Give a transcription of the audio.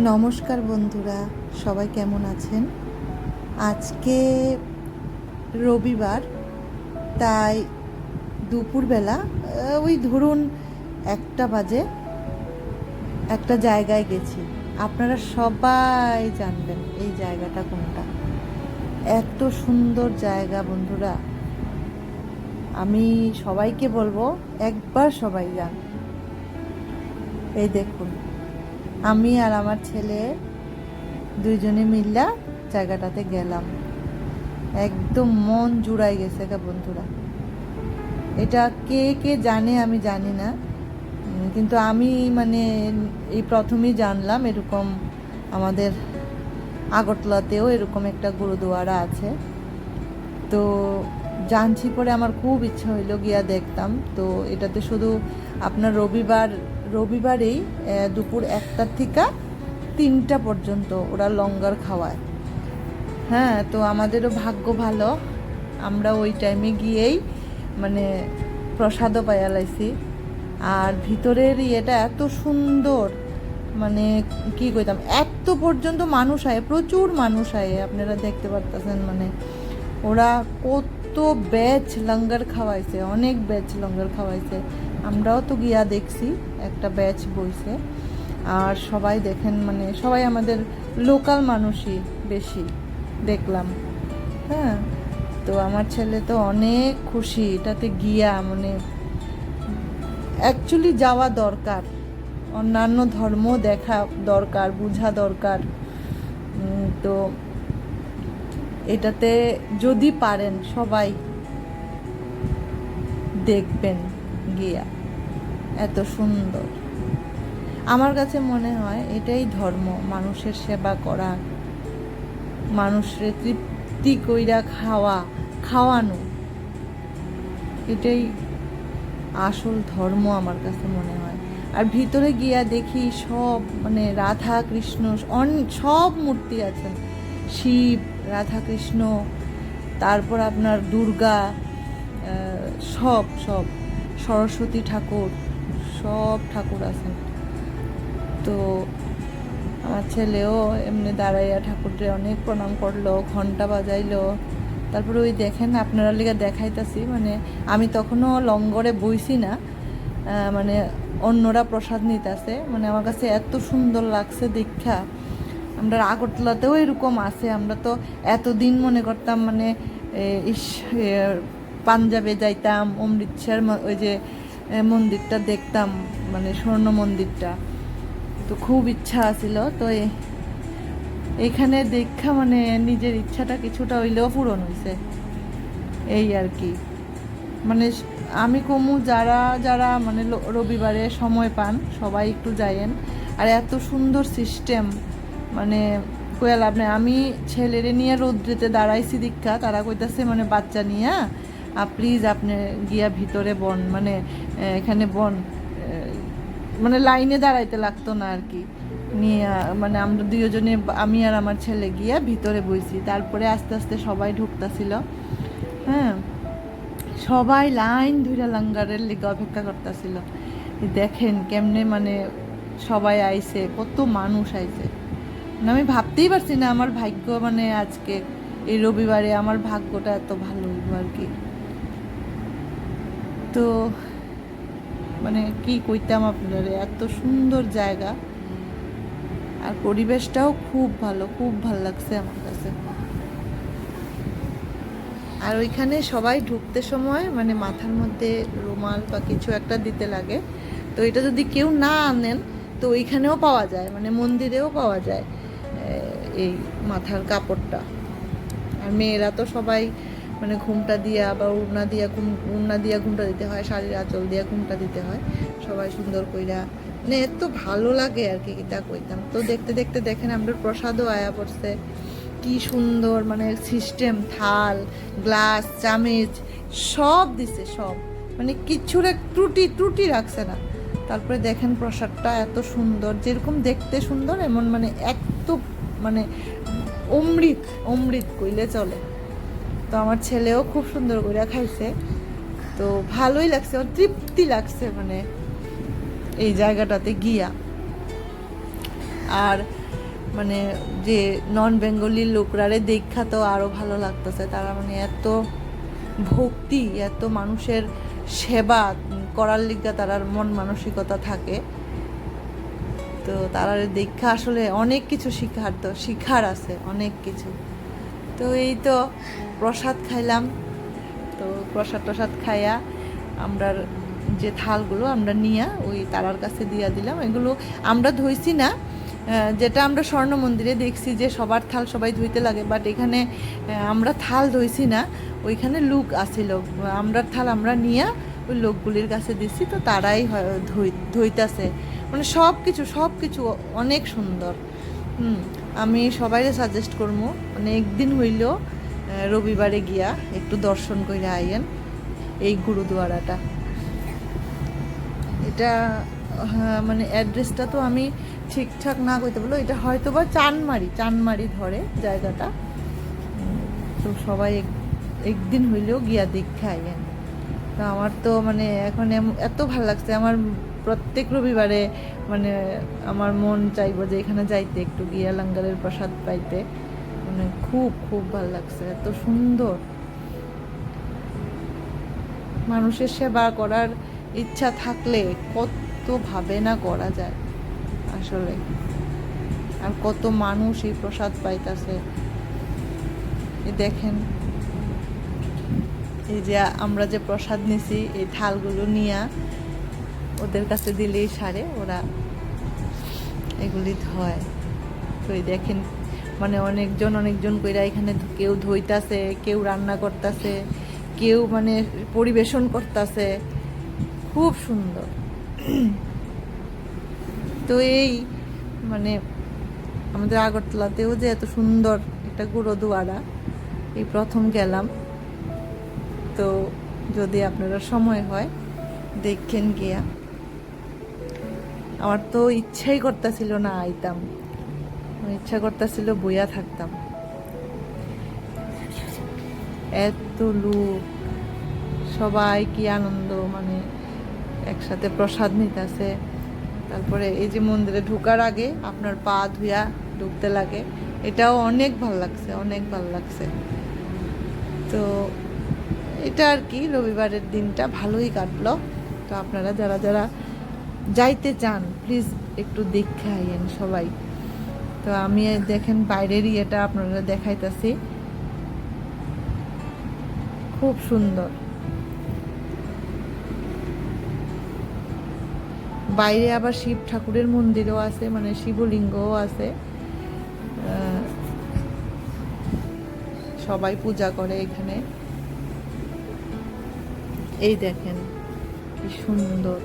নমস্কার বন্ধুরা, সবাই কেমন আছেন? আজকে রবিবার, তাই দুপুরবেলা ওই ধরুন 1টা বাজে একটা জায়গায় গেছি। আপনারা সবাই জানবেন এই জায়গাটা কোনটা। এত সুন্দর জায়গা বন্ধুরা, আমি সবাইকে বলবো একবার সবাই যান। এই দেখুন, আমি আর আমার ছেলে দুইজনে মিল্লা জায়গাটাতে গেলাম। একদম মন জুড়াই গেছে গা বন্ধুরা। এটা কে কে জানে আমি জানি না, কিন্তু আমি মানে এই প্রথমেই জানলাম এরকম আমাদের আগরতলাতেও এরকম একটা গুরুদুয়ারা আছে। তো জানছি পরে আমার খুব ইচ্ছা হইলো গিয়া দেখতাম। তো এটাতে শুধু আপনার রবিবারেই দুপুর 1টার থেকে 3টা পর্যন্ত ওরা লঙ্গার খাওয়ায়। হ্যাঁ, তো আমাদেরও ভাগ্য ভালো, আমরা ওই টাইমে গিয়েই মানে প্রসাদও পাইয়া লাইছি। আর ভিতরের ইয়েটা এত সুন্দর, মানে কি কইতাম, এত পর্যন্ত মানুষ আয়, প্রচুর মানুষ আয়, আপনারা দেখতে পারতেছেন। মানে ওরা কত ব্যাচ লঙ্গর খাওয়াইছে, অনেক ব্যাচ লঙ্গর খাওয়াইছে। আমরাও তো গিয়া দেখছি, একটা ব্যাচ বইছে। আর সবাই দেখেন, মানে সবাই আমাদের লোকাল মানুষই বেশি দেখলাম। হ্যাঁ, তো আমার ছেলে তো অনেক খুশি এটাতে গিয়া। মানে অ্যাকচুয়ালি যাওয়া দরকার, অন্যান্য ধর্ম দেখা দরকার, বোঝা দরকার। তো এটাতে যদি পারেন সবাই দেখবেন গিয়া, এত সুন্দর। আমার কাছে মনে হয় এটাই ধর্ম, মানুষের সেবা করা, মানুষের তৃপ্তি কইরা খাওয়ানো, এটাই আসল ধর্ম আমার কাছে মনে হয়। আর ভিতরে গিয়া দেখি সব মানে রাধা কৃষ্ণ সব মূর্তি আছেন, শিব, রাধা কৃষ্ণ, তারপর আপনার দুর্গা, সব সব সরস্বতী ঠাকুর, সব ঠাকুর আছেন। তো আমার ছেলেও এমনি দাঁড়াইয়া ঠাকুরকে অনেক প্রণাম করলো, ঘন্টা বাজাইলো। তারপরে ওই দেখেন, আপনারা লিগা দেখাইতাছি, মানে আমি তখনও লঙ্গরে বইছি না, মানে অন্যরা প্রসাদ নিতেছে। মানে আমার কাছে এত সুন্দর লাগছে দীক্ষা। আমরা আগরতলাতেও এরকম আছে, আমরা তো এতদিন মনে করতাম মানে পাঞ্জাবে যাইতাম, অমৃতসর ওই যে মন্দিরটা দেখতাম, মানে স্বর্ণ মন্দিরটা, তো খুব ইচ্ছা আছিল। তো এখানে দেখা মানে নিজের ইচ্ছাটা কিছুটা হইলেও পূরণ হয়েছে, এই আর কি। মানে আমি কমু যারা যারা মানে রবিবারে সময় পান সবাই একটু যাইয়েন। আর এত সুন্দর সিস্টেম, মানে কইয়া লাভ নেই। আমি ছেলেরে নিয়ে রৌদ্রেতে দাঁড়াইছি দীক্ষা, তারা কইতাছে মানে বাচ্চা নিয়ে প্লিজ আপনি গিয়া ভিতরে বন, মানে এখানে বন, মানে লাইনে দাঁড়াইতে লাগতো না আর কি। নিয়ে মানে আমরা দুজনে, আমি আর আমার ছেলে গিয়া ভিতরে বইছি। তারপরে আস্তে আস্তে সবাই ঢুকতাছিল। হ্যাঁ, সবাই লাইন ধরে লঙ্গারের লিগে অপেক্ষা করতেছিল। দেখেন কেমনে মানে সবাই আইছে, কত মানুষ আইছে। মানে আমি ভাবতেই পারছি না আমার ভাগ্য, মানে আজকে এই রবিবারে আমার ভাগ্যটা এত ভালো হইব আর কি। তো মানে কি কইতাম আপনারা, এত সুন্দর জায়গা, আর পরিবেশটাও খুব ভালো, খুব ভালো লাগছে আমার কাছে। আর ওইখানে সবাই ঢুকতে সময় মানে মাথার মধ্যে রুমাল বা কিছু একটা দিতে লাগে। তো এটা যদি কেউ না আনেন তো ওইখানেও পাওয়া যায়, মানে মন্দিরেও পাওয়া যায় এই মাথার কাপড়টা। আর মেয়েরা তো সবাই মানে ঘুমটা দিয়া বা উড়না দিয়া ঘুমটা দিতে হয়, শাড়ির আঁচল দিয়া ঘুমটা দিতে হয়, সবাই সুন্দর কইরা। মানে এত ভালো লাগে আর কি, এটা কইতাম। তো দেখতে দেখতে দেখেন আমরা প্রসাদও আয়া পড়ছে, কি সুন্দর মানে সিস্টেম, থাল, গ্লাস, চামচ সব দিছে, সব মানে কিচ্ছুর এক ত্রুটি রাখছে না। তারপরে দেখেন প্রসাদটা এত সুন্দর, যেরকম দেখতে সুন্দর এমন মানে এত মানে অমৃত অমৃত কইলে চলে। তো আমার ছেলেও খুব সুন্দর করে খাইছে, তো ভালোই লাগছে, ওর তৃপ্তি লাগছে মানে এই জায়গাটাতে গিয়া। আর মানে যে নন বেঙ্গলি লোকরারে দেখা তো আরও ভালো লাগতেছে। তারা মানে এত ভক্তি, এত মানুষের সেবা করার লিগা তারার মন মানসিকতা থাকে। তো তারা দেখা আসলে অনেক কিছু শিখার আছে, অনেক কিছু। তো এই তো প্রসাদ খাইলাম। তো প্রসাদ খাইয়া আমরা যে থালগুলো আমরা নিয়া ওই তারার কাছে দিয়া দিলাম। এগুলো আমরা ধুইছি না, যেটা আমরা স্বর্ণ মন্দিরে দেখছি যে সবার থাল সবাই ধুইতে লাগে, বাট এখানে আমরা থাল ধুইছি না, ওইখানে লোক আসিল, আমরা থাল আমরা নিয়া ওই লোকগুলির কাছে দিছি। তো তারাই ধুইতাছে, মানে সব কিছু অনেক সুন্দর। আমি সবাইকে সাজেস্ট করবো, মানে একদিন হইলেও রবিবারে গিয়া একটু দর্শন করে আইয়েন এই গুরুদুয়ারাটা। এটা মানে অ্যাড্রেসটা তো আমি ঠিকঠাক না কইতে বলবো, এটা হয়তো বা চানমারি ধরে জায়গাটা। তো সবাই একদিন হইলেও গিয়া দেখা আইয়েন। তো আমার তো মানে এখন এত ভালো লাগছে, আমার প্রত্যেক রবিবারে মানে আমার মন চাইবো যে এখানে যাইতে, একটু গিয়া লাঙ্গারের প্রসাদ পাইতে। মানে খুব ভালো লাগছে, এত সুন্দর। মানুষের সেবা করার ইচ্ছা থাকলে কত ভাবে না করা যায় আসলে। আর কত মানুষ এই প্রসাদ পাইতেছে, দেখেন। এই যে আমরা যে প্রসাদ নিছি, এই থালগুলো নিয়ে ওদের কাছে দিলেই সারে, ওরা এগুলি ধয়। তো এই দেখেন, মানে অনেকজন কইরা এখানে কেউ ধুইতাছে, কেউ রান্না করতেছে, কেউ মানে পরিবেশন করতেছে, খুব সুন্দর। তো এই মানে আমাদের আগরতলাতেও যে এত সুন্দর একটা গুরুদুয়ারা, এই প্রথম গেলাম। তো যদি আপনারা সময় হয় দেখেন গিয়া। আমার তো ইচ্ছাই করতেছিল না আইতাম, ইচ্ছা করতেছিল বইয়া থাকতাম। এত লোক, সবাই কি আনন্দ, মানে একসাথে প্রসাদ নিতেছে। তারপরে এই যে মন্দিরে ঢোকার আগে আপনার পা ধুইয়া ঢুকতে লাগে, এটাও অনেক ভালো লাগছে। তো এটা আর কি, রবিবারের দিনটা ভালোই কাটলো। তো আপনারা যারা যাইতে চান প্লিজ একটু দেখে আইয়েন সবাই। তো আমি দেখেন বাইরেরই এটা আপনারা দেখাইতেছি, খুব সুন্দর। বাইরে আবার শিব ঠাকুরের মন্দিরও আছে, মানে শিবলিঙ্গও আছে, সবাই পূজা করে এখানে। এই দেখেন কি সুন্দর।